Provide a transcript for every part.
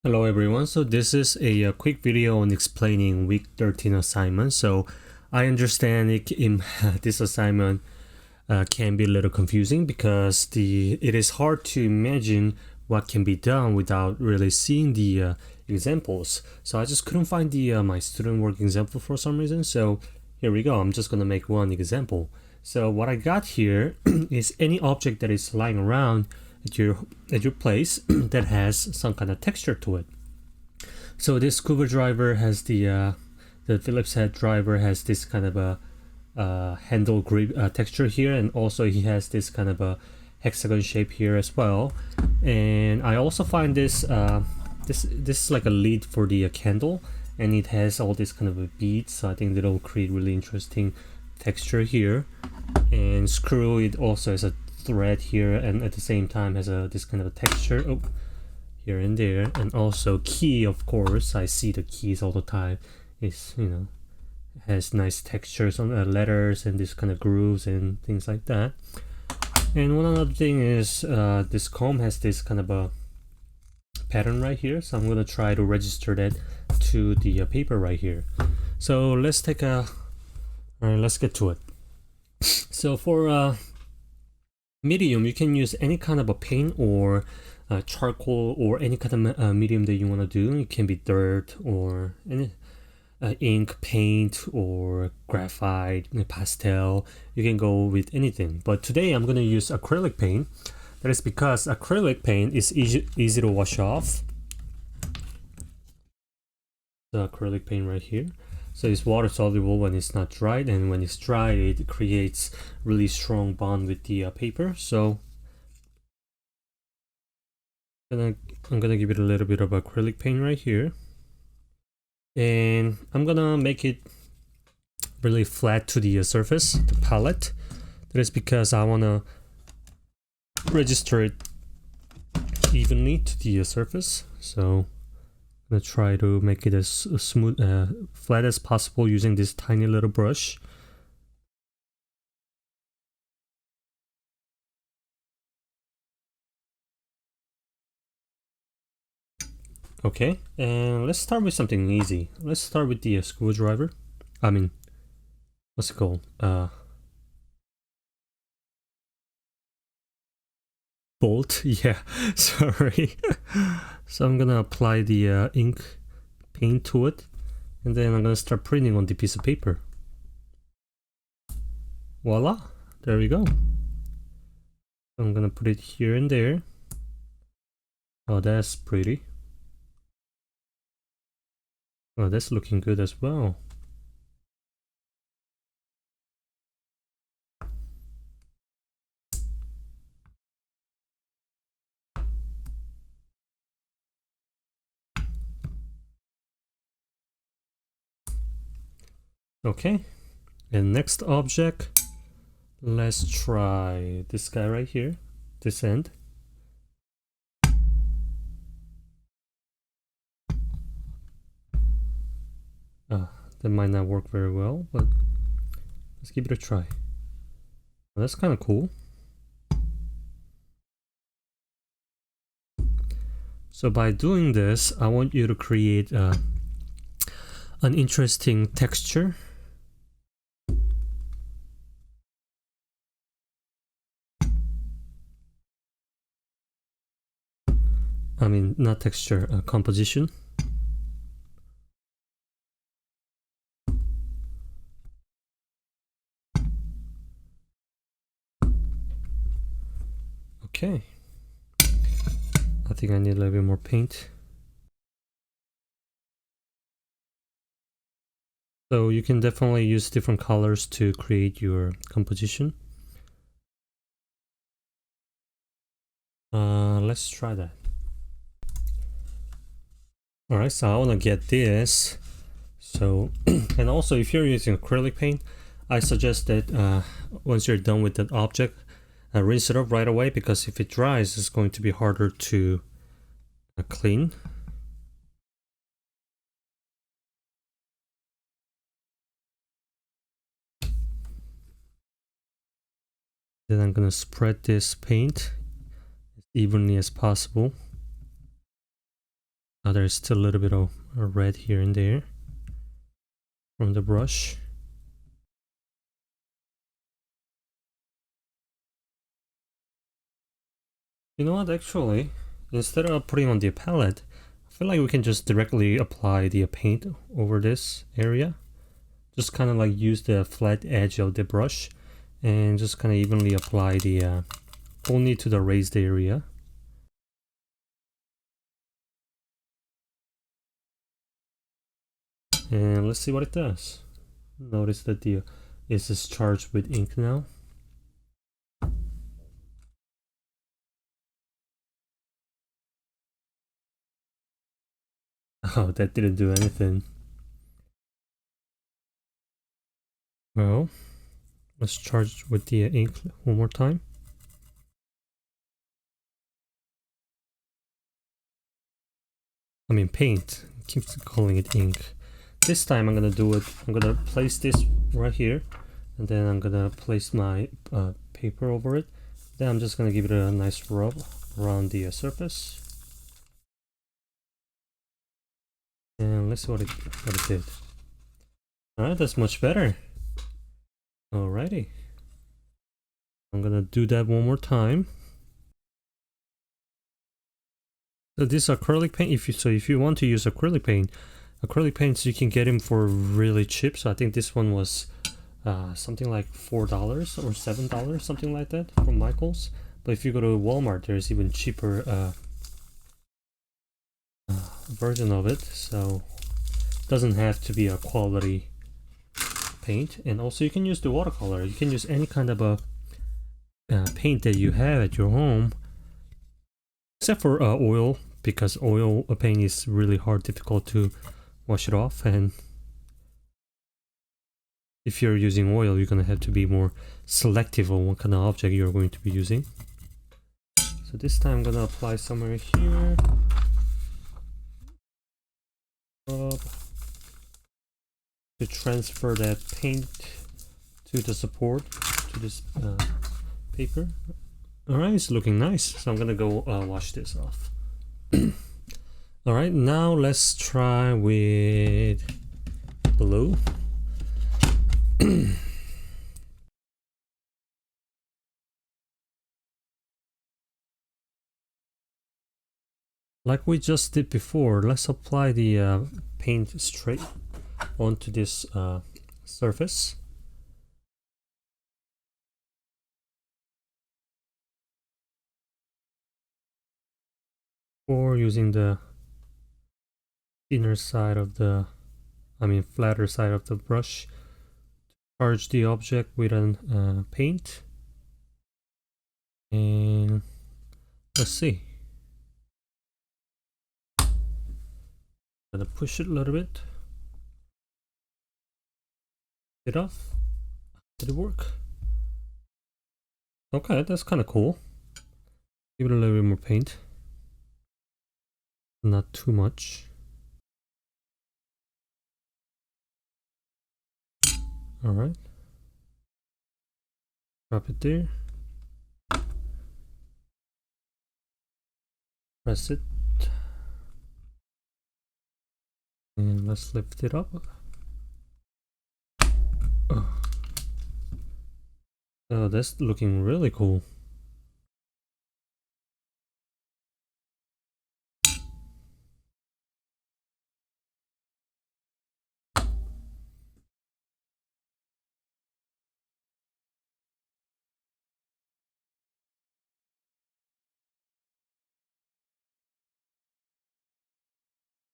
Hello everyone, so this is a quick video on explaining week 13 assignment. So I understand this assignment can be a little confusing because it is hard to imagine what can be done without really seeing the examples. So I just couldn't find the my student work example for some reason. So here we go. I'm just gonna make one example. So what I got here is any object that is lying around at your place that has some kind of texture to it. So this scuba driver has the Phillips head driver has this kind of a handle grip texture here, and also he has this kind of a hexagon shape here as well. And I also find this this is like a lead for the candle, and it has all this kind of a beads. So I think that'll create really interesting texture here. And screw, it also has a thread here, and at the same time has this kind of a texture here and there. And also key, of course, I see the keys all the time. It's, has nice textures on the letters and this kind of grooves and things like that. And one other thing is this comb has this kind of a pattern right here, so I'm gonna try to register that to the paper right here. So let's get to it. So for medium, you can use any kind of a paint or charcoal or any kind of medium that you want to do. It can be dirt or any ink, paint, or graphite, pastel. You can go with anything. But today I'm going to use acrylic paint. That is because acrylic paint is easy to wash off. The acrylic paint right here. So it's water soluble when it's not dried, and when it's dry it creates really strong bond with the paper. So I'm gonna give it a little bit of acrylic paint right here, and I'm gonna make it really flat to the surface, the palette. That is because I want to register it evenly to the surface. So I'm gonna try to make it as smooth, flat as possible using this tiny little brush. Okay, and let's start with something easy. Let's start with the screwdriver. I mean, what's it called? Bolt. Yeah, sorry. So I'm gonna apply the ink paint to it, and then I'm gonna start printing on the piece of paper. Voila, there we go. I'm gonna put it here and there. Oh, that's pretty. Oh, that's looking good as well. Okay, and next object, let's try this guy right here, this end. That might not work very well, but let's give it a try. Well, that's kind of cool. So by doing this, I want you to create an interesting texture. I mean, not texture, composition. Okay. I think I need a little bit more paint. So you can definitely use different colors to create your composition. Let's try that. Alright, so I want to get this. So, and also if you're using acrylic paint, I suggest that once you're done with that object, rinse it up right away, because if it dries, it's going to be harder to clean. Then I'm gonna spread this paint as evenly as possible. there's still a little bit of red here and there from the brush. You know what, actually, instead of putting on the palette, I feel like we can just directly apply the paint over this area. Just kind of like use the flat edge of the brush and just kind of evenly apply the only to the raised area. And let's see what it does. Notice that the is charged with ink now. Oh, that didn't do anything. Well, let's charge with the ink one more time. I mean paint. I keep calling it ink. This time I'm gonna do it. I'm gonna place this right here, and then I'm gonna place my paper over it. Then I'm just gonna give it a nice rub around the surface. And let's see what it did. Alright, that's much better. Alrighty. I'm gonna do that one more time. So this acrylic paint, if you want to use acrylic paints you can get them for really cheap. So I think this one was something like $4 or $7, something like that, from Michaels. But if you go to Walmart, there's even cheaper version of it. So it doesn't have to be a quality paint. And also you can use the watercolor. You can use any kind of a paint that you have at your home, except for oil, because oil paint is really difficult to wash it off, and if you're using oil, you're gonna have to be more selective on what kind of object you're going to be using. So this time I'm gonna apply somewhere here. To transfer that paint to the support, to this paper. Alright, it's looking nice. So I'm gonna go wash this off. Alright, now let's try with blue. Like we just did before, let's apply the paint straight onto this surface. Or using the inner side of the, flatter side of the brush, to charge the object with an paint. And let's see. I'm gonna push it a little bit. It off. Did it work? Okay, that's kind of cool. Give it a little bit more paint. Not too much. All right. Drop it there. Press it. And let's lift it up. Oh, that's looking really cool.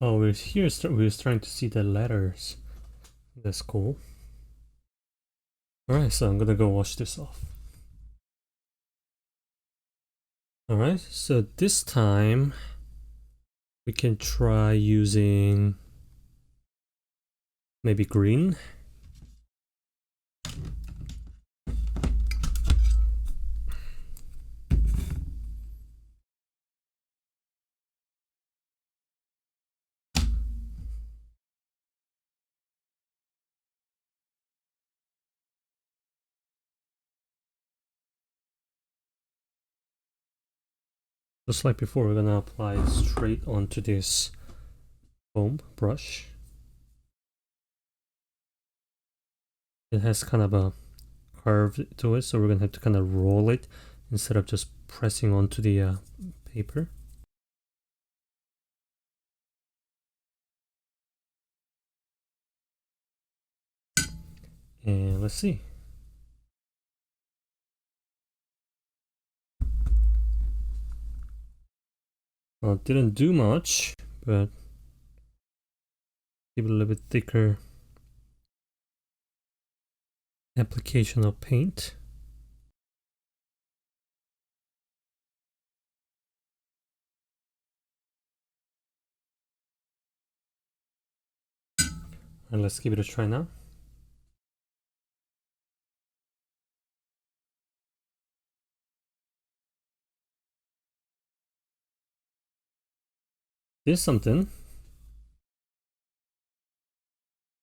Oh, we're starting to see the letters. That's cool. Alright, so I'm gonna go wash this off. Alright, so this time we can try using maybe green. Just like before, we're gonna apply it straight onto this foam brush. It has kind of a curve to it, so we're gonna have to kind of roll it instead of just pressing onto the paper. And let's see. Well, it didn't do much, but give it a little bit thicker application of paint. And let's give it a try now. There's something.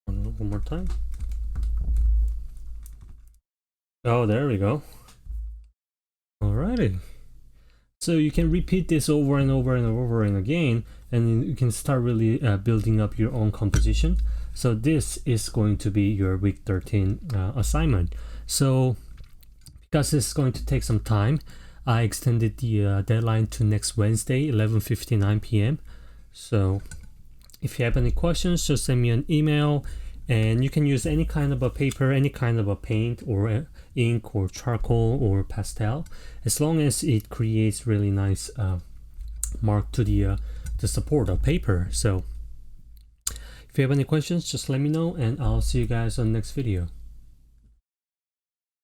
One more time. Oh, there we go. Alrighty. So you can repeat this over and over and over and again, and you can start really building up your own composition. So this is going to be your week 13 assignment. So because it's going to take some time, I extended the deadline to next Wednesday, 11:59 p.m. So if you have any questions, just send me an email, and you can use any kind of a paper, any kind of a paint or ink or charcoal or pastel, as long as it creates really nice mark to the support of paper. So if you have any questions, just let me know, and I'll see you guys on the next video.